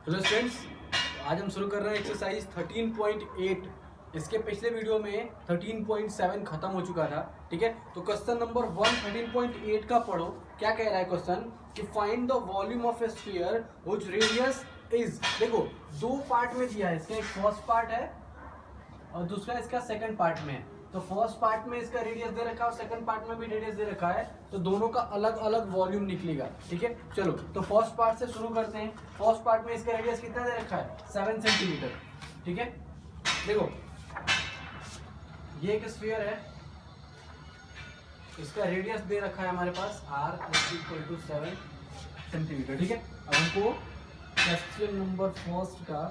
Hello students, आज हम शुरू कर रहे हैं एक्सरसाइज 13.8। इसके पिछले वीडियो में 13.7 खत्म हो चुका था। ठीक है, तो क्वेश्चन नंबर 1 13.8 का पढ़ो। क्या कह रहा है क्वेश्चन कि find the volume of A sphere which radius is. देखो दो पार्ट में दिया है, इसका एक फर्स्ट पार्ट है और दूसरा इसका सेकंड पार्ट में है। तो फर्स्ट पार्ट में इसका रेडियस दे रखा है और सेकंड पार्ट में भी रेडियस दे रखा है, तो दोनों का अलग अलग वॉल्यूम निकलेगा। ठीक है, चलो तो फर्स्ट पार्ट से शुरू करते हैं। फर्स्ट पार्ट में इसका रेडियस कितना दे रखा है, 7 सेंटीमीटर। ठीक है, देखो ये एक स्फीयर है, इसका रेडियस दे रखा है हमारे पास r = 7 सेंटीमीटर। ठीक है, अब हमको क्वेश्चन नंबर फर्स्ट का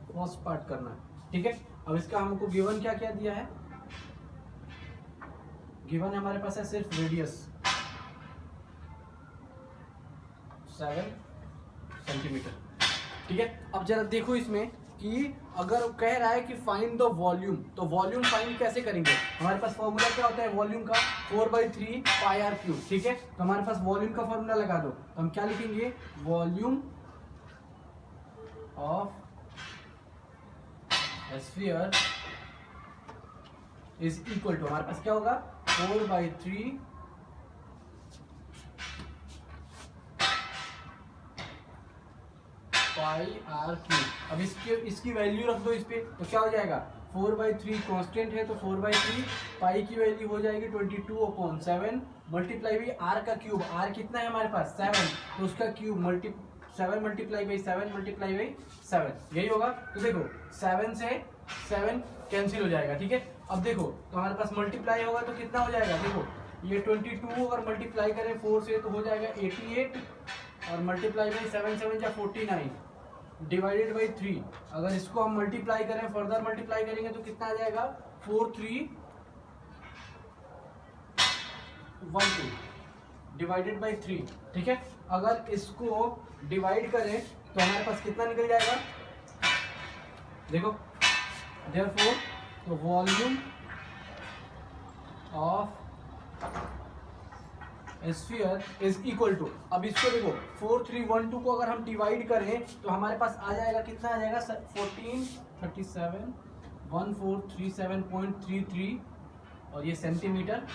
फर्स्ट पार्ट करना है। ठीक है, अब इसका हमको गिवन क्या क्या दिया है, गिवन हमारे पास है सिर्फ रेडियस 7 सेंटीमीटर। ठीक है, अब जरा देखो इसमें कि अगर कह रहा है कि फाइंड द वॉल्यूम, तो वॉल्यूम फाइंड कैसे करेंगे। हमारे पास फॉर्मूला क्या होता है वॉल्यूम का, 4/3 πr³। ठीक है, तो हमारे पास वॉल्यूम का फॉर्मूला लगा दो, तो हम क्या लिखेंगे, volume of sphere is equal to, हमारे पास क्या होगा 4/3 πr³। अब इसकी वैल्यू रख दो इस पे, तो क्या हो जाएगा 4/3 कांस्टेंट है, तो 4/3 पाई की वैल्यू हो जाएगी 22/7 मल्टीप्लाई बाई आर का क्यूब। आर कितना है हमारे पास 7, तो उसका cube 7 multiply by 7 multiply by 7 यही होगा। तो देखो 7 से 7 कैंसिल हो जाएगा। ठीक है, अब देखो तो हमारे पास मल्टीप्लाई होगा तो कितना हो जाएगा, देखो ये 22 अगर मल्टीप्लाई करें 4 से तो हो जाएगा 88 और मल्टीप्लाई बाई 7 7 या 49 डिवाइडेड बाई 3। अगर इसको हम मल्टीप्लाई करें, फर्दर मल्टीप्लाई करेंगे तो कितना आ जाएगा 4312 डिवाइडेड बाई 3। ठीक है, अगर इसको डिवाइड करें तो हमारे पास कितना निकल जाएगा, देखो देयरफॉर तो volume of sphere is equal to, अब इसको देखो 4312 को अगर हम डिवाइड करें तो हमारे पास आ जाएगा कितना आ जाएगा 1437 और ये सेंटीमीटर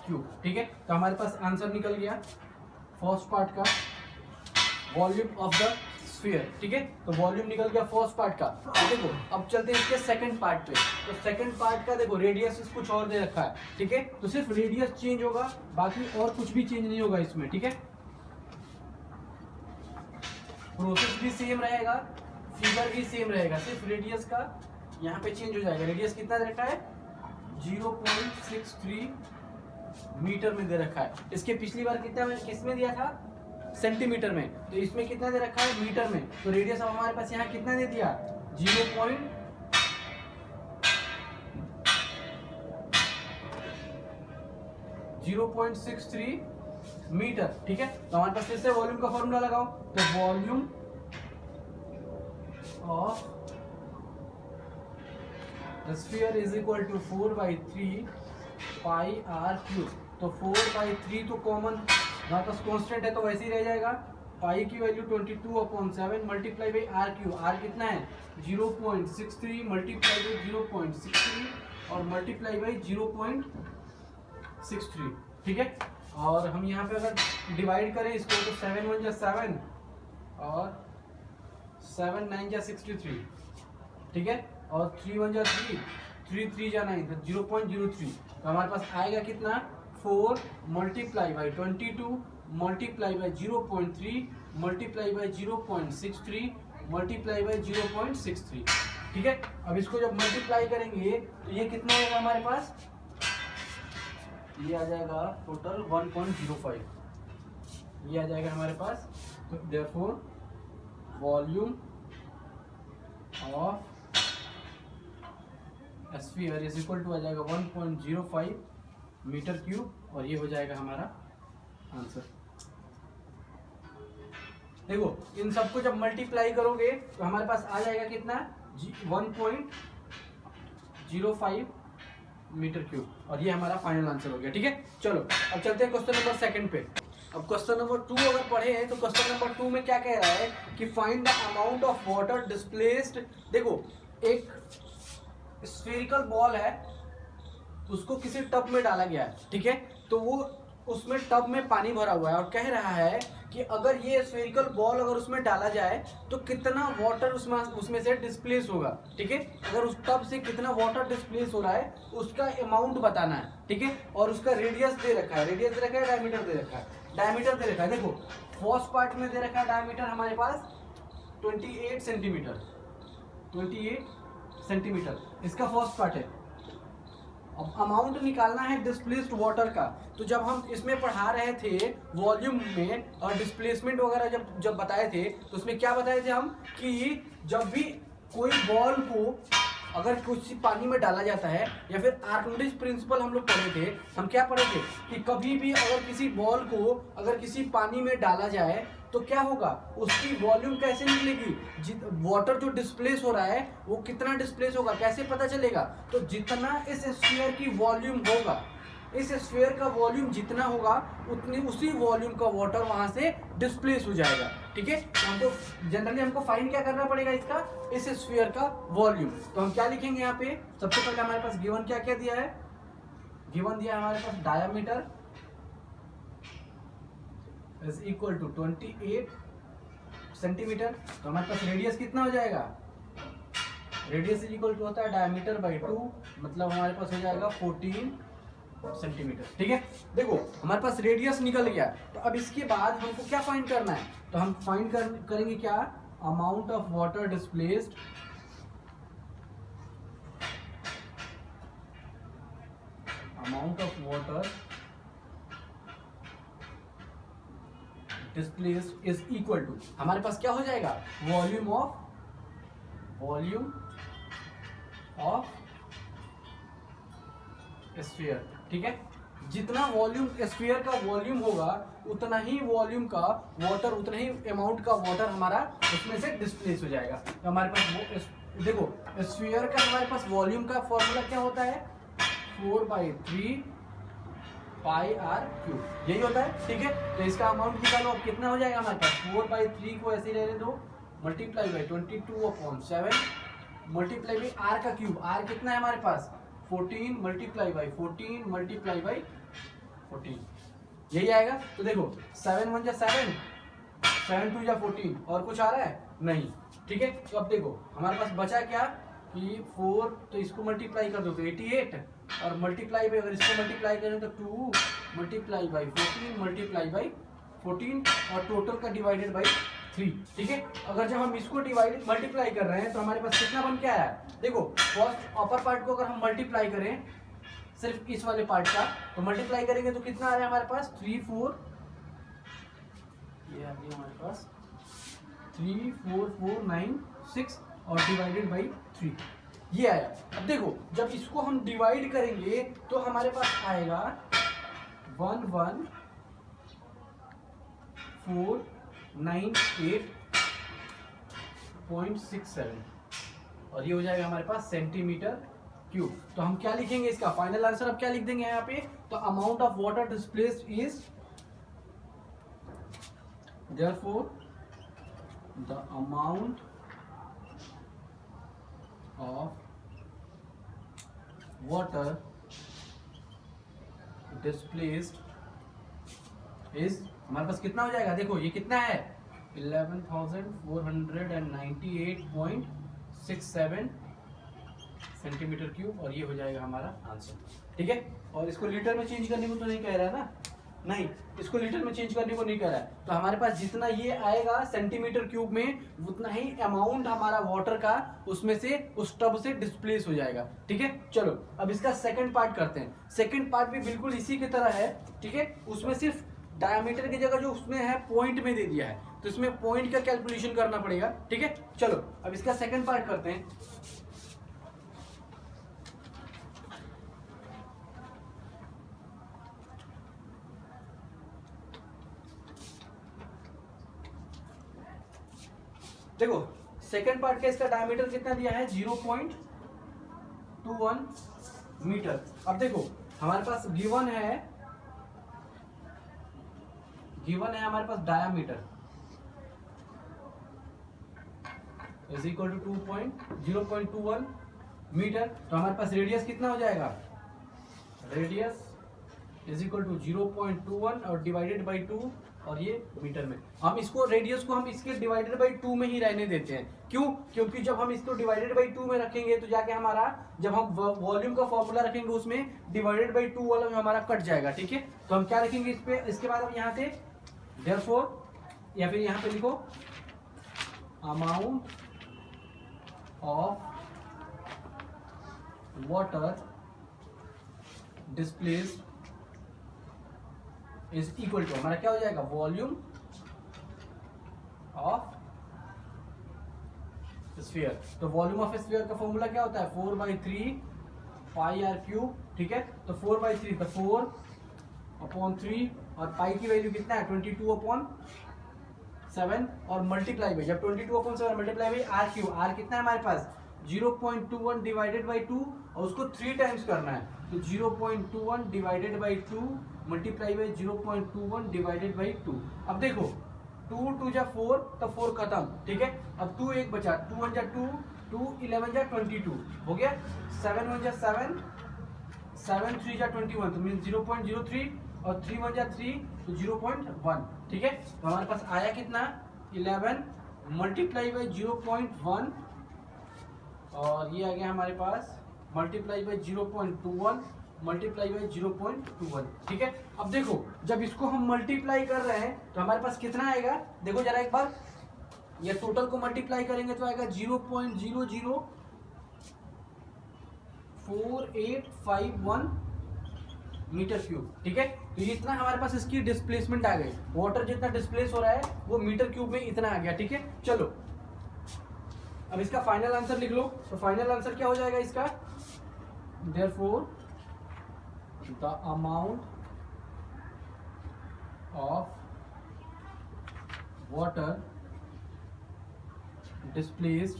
क्यूब। ठीक है, तो हमारे पास आंसर निकल गया फर्स्ट पार्ट का वॉल्यूम ऑफ द स्फीयर। ठीक है, तो वॉल्यूम निकल गया फर्स्ट पार्ट का। तो देखो अब चलते हैं इसके सेकंड पार्ट पे। तो सेकंड पार्ट का देखो रेडियस कुछ और दे रखा है। ठीक है, तो सिर्फ रेडियस चेंज होगा, बाकी और कुछ भी चेंज नहीं होगा इसमें। ठीक है, प्रोसेस भी सेम रहेगा, फिगर भी सेम रहेगा, सिर्फ रेडियस का यहाँ पे चेंज हो जाएगा। रेडियस कितना दे रखा है 0.63 मीटर में दे रखा है। इसके पिछली बार कितना किसमें दिया था, सेंटीमीटर में, तो इसमें कितना दे रखा है मीटर में। तो रेडियस अब हमारे पास यहाँ कितना दे दिया 0.63 मीटर। ठीक है, तो हमारे पास फिर से वॉल्यूम का फॉर्मूला लगाओ, तो volume of sphere is equal to 4/3 πr³। तो 4/3 तो कॉमन हमारे पास कांस्टेंट है तो वैसे ही रह जाएगा। पाई की value 22/7 multiply by r³। r कितना है 0.63 मल्टीप्लाई बाई 0.63 और मल्टीप्लाई बाई 0.63। ठीक है, और हम यहाँ पे अगर डिवाइड करें इसको तो 7 1 जा 7 और 7 9 जा 63। ठीक है, और 3 1 जा 3 3 3 जा 9 तो 0.03। तो हमारे पास आएगा कितना 4 multiply by 22 multiply by 0.3 multiply by 0.63 multiply by 0.63। ठीक है, अब इसको जब मल्टीप्लाई करेंगे तो ये कितना होगा हमारे पास, ये आ जाएगा टोटल 1.05 ये आ जाएगा हमारे पास। तो therefore volume of sphere is equal to आ जाएगा 1.05 मीटर क्यूब और ये हो जाएगा हमारा आंसर। देखो इन सबको जब मल्टीप्लाई करोगे तो हमारे पास आ जाएगा कितना 1.05 मीटर क्यूब और ये हमारा फाइनल आंसर हो गया। ठीक है, चलो अब चलते हैं क्वेश्चन नंबर सेकंड पे। अब क्वेश्चन नंबर 2 अगर पढ़े हैं तो क्वेश्चन नंबर 2 में क्या कह रहा है कि find the amount of water displaced. देखो एक स्फेरिकल बॉल है, उसको किसी टब में डाला गया है, ठीक है, तो वो उसमें टब में पानी भरा हुआ है और कह रहा है कि अगर ये स्फेरिकल बॉल अगर उसमें डाला जाए तो कितना वाटर उसमें से डिस्प्लेस होगा, ठीक है। अगर उस टब से कितना वाटर डिस्प्लेस हो रहा है उसका अमाउंट बताना है, ठीक है। और उसका रेडियस दे रखा है, रेडियस दे रखा है, डायमीटर दे रखा है, डायमीटर दे रखा है। देखो फर्स्ट पार्ट में दे रखा है डायमीटर हमारे पास 28 सेंटीमीटर, 28 सेंटीमीटर इसका फर्स्ट पार्ट है। अब अमाउंट निकालना है डिस्प्लेस्ड वाटर का। तो जब हम इसमें पढ़ा रहे थे वॉल्यूम में और डिस्प्लेसमेंट वगैरह जब बताए थे तो उसमें क्या बताए थे हम कि जब भी कोई बॉल को अगर कुछ पानी में डाला जाता है या फिर आर्किमिडीज प्रिंसिपल हम लोग पढ़े थे, हम क्या पढ़े थे कि कभी भी अगर किसी बॉल को अगर किसी पानी में डाला जाए तो क्या होगा, उसकी वॉल्यूम कैसे निकलेगी, वाटर जो डिस्प्लेस हो रहा है वो कितना डिस्प्लेस होगा, कैसे पता चलेगा। तो जितना इस स्फीयर की वॉल्यूम होगा, इस स्फीयर का वॉल्यूम जितना होगा उतनी उसी वॉल्यूम का वाटर वहां से डिस्प्लेस हो जाएगा, ठीक है। तो हमको जनरली हमको फाइंड क्या करना पड़ेगा इसका, इस स्फीयर का वॉल्यूम। तो हम क्या लिखेंगे यहाँ पे, सबसे पहले हमारे पास गिवन क्या क्या दिया है, गिवन दिया है हमारे पास diameter is equal to 28 centimetre. तो हमारे पास रेडियस कितना हो जाएगा, रेडियस इज इक्वल टू होता है डायमीटर बाई 2, मतलब हमारे पास हो जाएगा 14 सेंटीमीटर, ठीक है। देखो हमारे पास रेडियस निकल गया। तो अब इसके बाद हमको क्या फाइंड करना है, तो हम फाइंड करेंगे क्या, amount of water displaced, amount of water displaced is equal to, हमारे पास क्या हो जाएगा, वॉल्यूम ऑफ स्फीयर, ठीक है। जितना वॉल्यूम स्फीयर का वॉल्यूम होगा उतना ही वॉल्यूम का वाटर, उतना ही अमाउंट का वाटर हमारा उसमें से डिस्प्लेस हो जाएगा। तो हमारे पास वो देखो स्फीयर का हमारे पास वॉल्यूम का फॉर्मूला क्या होता है, 4/3 पाई आर क्यूब, यही होता है, ठीक है। तो इसका अमाउंट निकालो, अब कितना हो जाएगा हमारे पास, 4/3 को ऐसे रहने दो, multiply by 22/7 multiply by R का क्यूब, आर कितना है हमारे पास 14 मल्टीप्लाई बाई 14 मल्टीप्लाई बाई 14, यही आएगा। तो देखो 7 1 जा 7, 7 2 जा 14, और कुछ आ रहा है नहीं, ठीक है। तो अब देखो हमारे पास बचा क्या कि 4, तो इसको मल्टीप्लाई कर दो तो 88, और मल्टीप्लाई बाई अगर इसको मल्टीप्लाई करें तो 2 मल्टीप्लाई बाई 14 मल्टीप्लाई बाई 14, और टोटल का डिवाइडेड बाई 3, ठीक है। अगर जब हम इसको डिवाइड मल्टीप्लाई कर रहे हैं तो हमारे पास कितना बन के आया है, देखो फर्स्ट अपर पार्ट को अगर हम मल्टीप्लाई करें सिर्फ इस वाले पार्ट का, तो मल्टीप्लाई करेंगे तो कितना आ रहा है हमारे पास 3 4, ये आ गया हमारे पास 3 4 4 9 6 और डिवाइडेड बाई 3, ये आया। अब देखो जब इसको हम डिवाइड करेंगे तो हमारे पास आएगा 11498.67, और ये हो जाएगा हमारे पास सेंटीमीटर क्यूब। तो हम क्या लिखेंगे इसका फाइनल आंसर, अब क्या लिख देंगे यहाँ पे, तो amount of water displaced is, therefore the amount of water displaced is, हमारे पास कितना हो जाएगा, देखो ये कितना है 11,498.67 सेंटीमीटर क्यूब, और ये हो जाएगा हमारा आंसर, ठीक है। और इसको लीटर में चेंज करने को तो नहीं कह रहा है ना, नहीं इसको लीटर में चेंज करने को नहीं कह रहा है। तो हमारे पास जितना ये आएगा सेंटीमीटर क्यूब में उतना ही अमाउंट हमारा वाटर का उसमें से उस टब से डिस्प्लेस हो जाएगा, ठीक है। चलो अब इसका सेकंड पार्ट करते हैं। सेकंड पार्ट भी बिल्कुल इसी की तरह है, ठीक है। उसमें सिर्फ डायमीटर की जगह जो उसमें है पॉइंट में दे दिया है, तो इसमें पॉइंट का कैलकुलेशन करना पड़ेगा, ठीक है। चलो अब इसका सेकंड पार्ट करते हैं। देखो सेकंड पार्ट का इसका डायमीटर कितना दिया है 0.21 मीटर। अब देखो हमारे पास गिवन है गिवन है हमारे पास diameter is equal to 0.21 metre, तो हमारे पास रेडियस कितना हो जाएगा, रेडियस इज इक्वल टू 0.21 और डिवाइडेड बाई 2, और ये मीटर में। हम इसको रेडियस को हम इसके डिवाइडेड बाई 2 में ही रहने देते हैं, क्यों, क्योंकि जब हम इसको डिवाइडेड बाई 2 में रखेंगे तो जाके हमारा जब हम वॉल्यूम का फॉर्मूला रखेंगे उसमें डिवाइडेड बाई 2 वाला हमारा कट जाएगा, ठीक है। तो हम क्या रखेंगे इस पे, इसके बाद हम यहाँ से देयरफॉर, या फिर यहाँ पे लिखो amount of water displaced is equal to, हमारा क्या हो जाएगा, वॉल्यूम ऑफ स्फीयर। तो वॉल्यूम ऑफ स्फीयर का फॉर्मूला क्या होता है, 4/3 पाई आर क्यूब, ठीक है। तो 4/3 तो 4/3 और पाई की वैल्यू कितना है 22/7 और मल्टीप्लाई में, जब 22/7 मल्टीप्लाई में आर क्यूब, आर कितना है हमारे पास 0.21 डिवाइडेड बाई 2 और उसको 3 टाइम्स करना है, तो 0.21 divided by 2 multiply by 0.21 divided by 2। अब देखो 2 2 जा 4 तो 4 खत्म, ठीक है। अब 2 एक बचा, 2 1 जा 2, 2 11 जा 22 हो गया, 7 1 जा 7, 7 3 जा 21 तो मीन 0.03 और 3 1 जा 3 तो 0.1, ठीक है। तो हमारे पास आया कितना 11 मल्टीप्लाई बाई 0.1 और ये आ गया हमारे पास मल्टीप्लाई बाई 0.21 मल्टीप्लाई बाई 0.21, ठीक है। अब देखो जब इसको हम मल्टीप्लाई कर रहे हैं तो हमारे पास कितना आएगा, देखो जरा एक बार, ये टोटल को मल्टीप्लाई करेंगे तो आएगा 0.004851 मीटर क्यूब, ठीक है। तो ये इतना हमारे पास इसकी डिस्प्लेसमेंट आ गई, वाटर जितना डिस्प्लेस हो रहा है वो मीटर क्यूब में इतना आ गया, ठीक है। चलो अब इसका फाइनल आंसर लिख लो, तो फाइनल आंसर क्या हो जाएगा इसका, therefore the amount of water displaced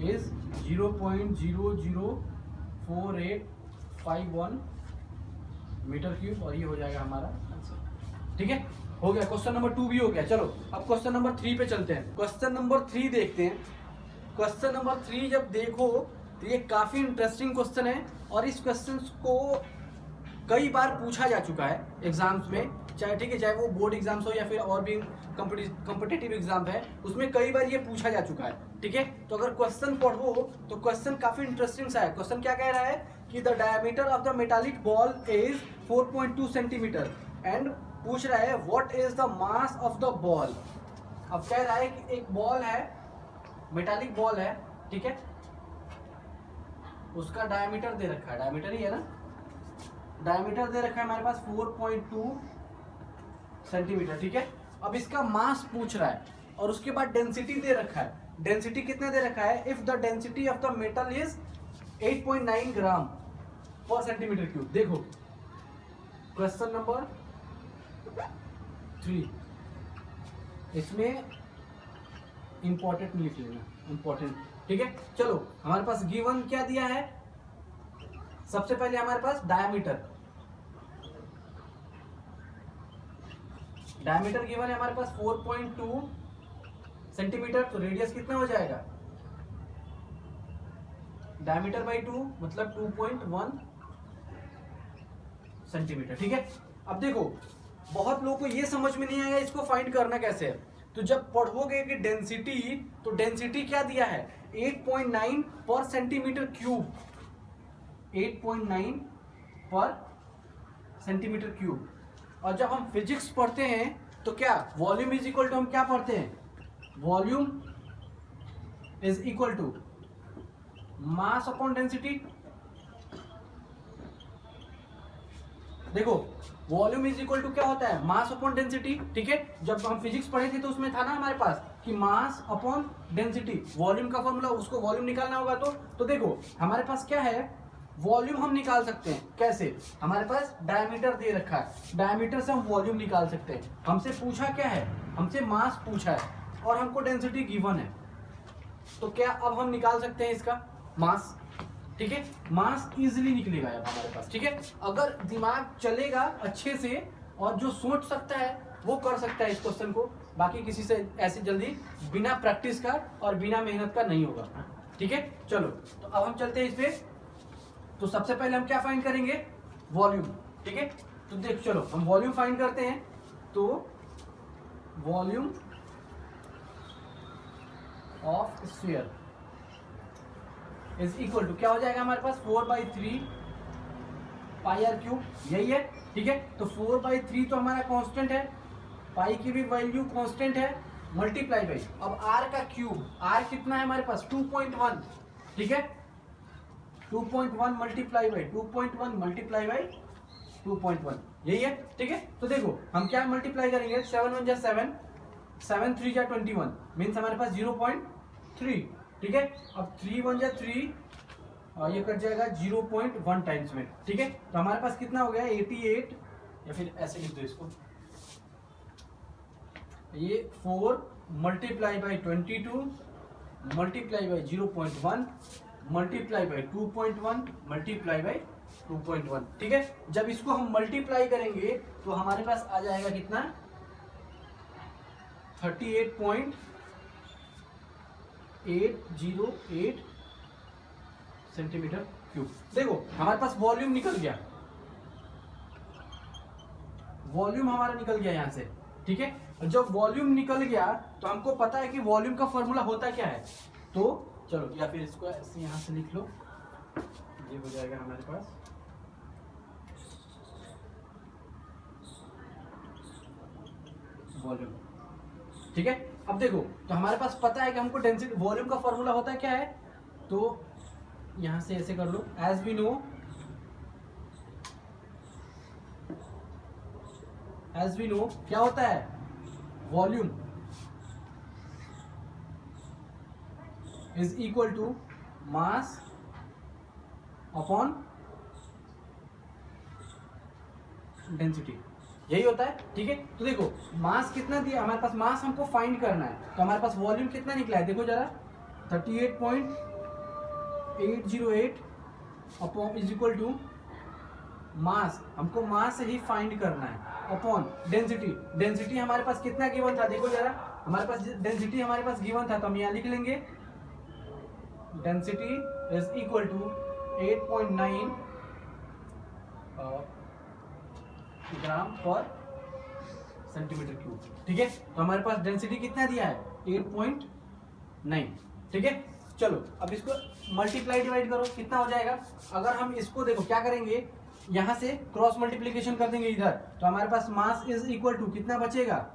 is 0.004851 metre cube और ये हो जाएगा हमारा आंसर, ठीक है। हो गया, क्वेश्चन नंबर 2 भी हो गया। चलो अब क्वेश्चन नंबर 3 पे चलते हैं। क्वेश्चन नंबर 3 देखते हैं। क्वेश्चन नंबर 3 जब देखो तो ये काफी इंटरेस्टिंग क्वेश्चन है और इस क्वेश्चन को कई बार पूछा जा चुका है एग्जाम्स में, चाहे ठीक है, चाहे वो बोर्ड एग्जाम्स हो या फिर और भी कॉम्पिटिटिव एग्जाम है, उसमें कई बार ये पूछा जा चुका है, ठीक है। तो अगर क्वेश्चन पढ़ो तो क्वेश्चन काफी इंटरेस्टिंग सा है। क्वेश्चन क्या कह रहा है कि the diameter of the metallic ball is 4.2 centimetre and पूछ रहा है what is the mass of the ball. अब कह रहा है कि एक बॉल है, मेटालिक बॉल है, ठीक है, उसका डायमीटर दे रखा है, डायमीटर ही है ना, डायमीटर दे रखा है हमारे पास 4.2 सेंटीमीटर, ठीक है। अब इसका मास पूछ रहा है और उसके बाद डेंसिटी दे रखा है। डेंसिटी कितना दे रखा है, if the density of the metal is 8.9 ग्राम पर सेंटीमीटर क्यूब। देखो क्वेश्चन नंबर 3, इसमें इंपॉर्टेंट लिख लेना, इंपॉर्टेंट, ठीक है। चलो हमारे पास गिवन क्या दिया है, सबसे पहले हमारे पास डायमीटर, डायमीटर गिवन है हमारे पास 4.2 सेंटीमीटर, तो रेडियस कितना हो जाएगा, डायमीटर बाई 2 मतलब 2.1 सेंटीमीटर, ठीक है। अब देखो बहुत लोगों को ये समझ में नहीं आएगा इसको फाइंड करना कैसे है, तो जब पढ़ोगे कि डेंसिटी, तो डेंसिटी क्या दिया है 8.9 पर सेंटीमीटर क्यूब, 8.9 पर सेंटीमीटर क्यूब। और जब हम फिजिक्स पढ़ते हैं तो क्या वॉल्यूम इज इक्वल टू, हम क्या पढ़ते हैं, volume is equal to mass upon density. देखो वॉल्यूम इज इक्वल टू क्या होता है, मास अपॉन डेंसिटी, ठीक है। जब हम फिजिक्स पढ़े थे तो उसमें था ना हमारे पास कि मास अपॉन डेंसिटी, वॉल्यूम का फॉर्मूला, उसको वॉल्यूम निकालना होगा तो देखो हमारे पास क्या है, वॉल्यूम हम निकाल सकते हैं कैसे, हमारे पास डायमीटर दे रखा है, डायमीटर से हम वॉल्यूम निकाल सकते हैं। हमसे पूछा क्या है, हमसे मास पूछा है और हमको डेंसिटी गिवन है, तो क्या अब हम निकाल सकते हैं इसका मास, ठीक है। मास इजीली निकलेगा अब हमारे पास, ठीक है। अगर दिमाग चलेगा अच्छे से और जो सोच सकता है वो कर सकता है इस क्वेश्चन को, बाकी किसी से ऐसे जल्दी बिना प्रैक्टिस का और बिना मेहनत का नहीं होगा। ठीक है, चलो तो अब हम चलते हैं इस पे। तो सबसे पहले हम क्या फाइंड करेंगे, वॉल्यूम। ठीक है, तो देख चलो हम वॉल्यूम फाइंड करते हैं। तो volume of sphere is equal to क्या हो जाएगा हमारे पास 4/3 पाई आर क्यूब, यही है। ठीक है, तो 4/3 तो हमारा कांस्टेंट है, पाई की भी वैल्यू कांस्टेंट है, मल्टीप्लाई बाई अब आर का क्यूब, आर कितना है हमारे पास 2.1। ठीक है, 2.1 मल्टीप्लाई बाई 2.1 मल्टीप्लाई बाई 2.1, यही है। ठीक है, तो देखो हम क्या मल्टीप्लाई करेंगे, 7 1 जा 7, 7 3 जा 21, मीन्स हमारे पास 0.3। ठीक है, अब 3 1 जा 3 और ये कट जाएगा 0.1 टाइम्स में। ठीक है, तो हमारे पास कितना हो गया 88, या फिर ऐसे लिख दो इसको, ये 4 multiply by 22 multiply by 0.1 multiply by 2.1 multiply by 2.1। ठीक है, जब इसको हम मल्टीप्लाई करेंगे तो हमारे पास आ जाएगा कितना 38.808 सेंटीमीटर क्यूब। देखो हमारे पास वॉल्यूम निकल गया, वॉल्यूम हमारा निकल गया यहां से। ठीक है, जब वॉल्यूम निकल गया तो हमको पता है कि वॉल्यूम का फॉर्मूला होता क्या है। तो चलो या फिर इसको ऐसे यहां से लिख लो, ये हो जाएगा हमारे पास वॉल्यूम। ठीक है, अब देखो तो हमारे पास पता है कि हमको डेंसिटी वॉल्यूम का फॉर्मूला होता है क्या है, तो यहां से ऐसे कर लो, एज वी नो क्या होता है volume is equal to mass upon density, यही होता है। ठीक है, तो देखो मास कितना दिया हमारे पास, मास हमको फाइंड करना है, तो हमारे पास वॉल्यूम कितना निकला है, देखो जरा 38.808 upon is equal to mass, हमको मास ही फाइंड करना है, अपॉन डेंसिटी, डेंसिटी हमारे पास कितना गिवन था, देखो जरा हमारे पास डेंसिटी हमारे पास गिवन था, तो हम यहाँ लिख लेंगे डेंसिटी इज इक्वल टू 8.9 ग्राम पर सेंटीमीटर क्यूब। ठीक है, तो हमारे पास डेंसिटी कितना दिया है 8.9। ठीक है, चलो अब इसको मल्टीप्लाई डिवाइड करो, कितना हो जाएगा, अगर हम इसको देखो क्या करेंगे, यहां से क्रॉस मल्टीप्लीकेशन कर देंगे इधर, तो हमारे पास मास इज इक्वल टू कितना बचेगा,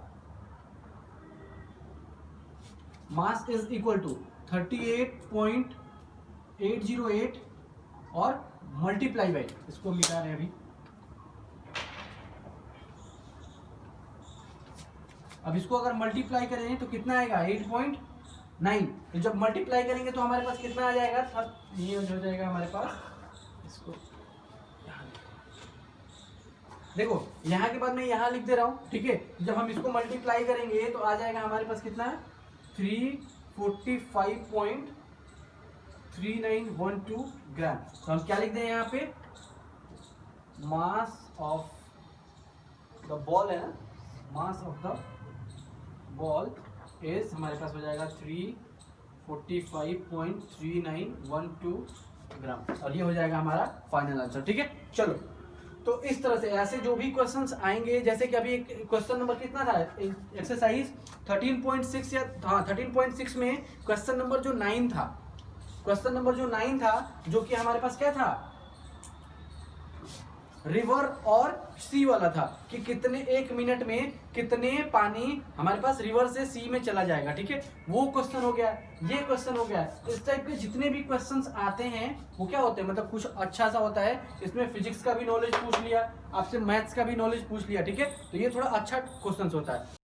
मास इज इक्वल टू 38.808 और मल्टीप्लाई बाई, इसको मिटा रहे हैं अभी, अब इसको अगर मल्टीप्लाई करेंगे तो कितना आएगा 8.9, तो जब मल्टीप्लाई करेंगे तो हमारे पास कितना आ जाएगा, ये हो जाएगा हमारे पास, इसको देखो यहाँ के बाद मैं यहाँ लिख दे रहा हूँ। ठीक है, जब हम इसको मल्टीप्लाई करेंगे तो आ जाएगा हमारे पास कितना 345.3912 ग्राम। तो हम क्या लिख दें यहाँ पे, मास ऑफ द बॉल है ना, mass of the ball is हमारे पास हो जाएगा 345.3912 ग्राम, और ये हो जाएगा हमारा फाइनल आंसर। ठीक है, चलो तो इस तरह से ऐसे जो भी क्वेश्चंस आएंगे, जैसे कि अभी एक क्वेश्चन नंबर कितना था, एक्सरसाइज 13.6 या हाँ 13.6 में क्वेश्चन नंबर जो 9 था, क्वेश्चन नंबर जो 9 था, जो कि हमारे पास क्या था, रिवर और सी वाला था, कि कितने 1 मिनट में कितने पानी हमारे पास रिवर से सी में चला जाएगा। ठीक है, वो क्वेश्चन हो गया, ये क्वेश्चन हो गया। इस टाइप के जितने भी क्वेश्चंस आते हैं वो क्या होते हैं, मतलब कुछ अच्छा सा होता है, इसमें फिजिक्स का भी नॉलेज पूछ लिया आपसे, मैथ्स का भी नॉलेज पूछ लिया। ठीक है, तो ये थोड़ा अच्छा क्वेश्चन होता है।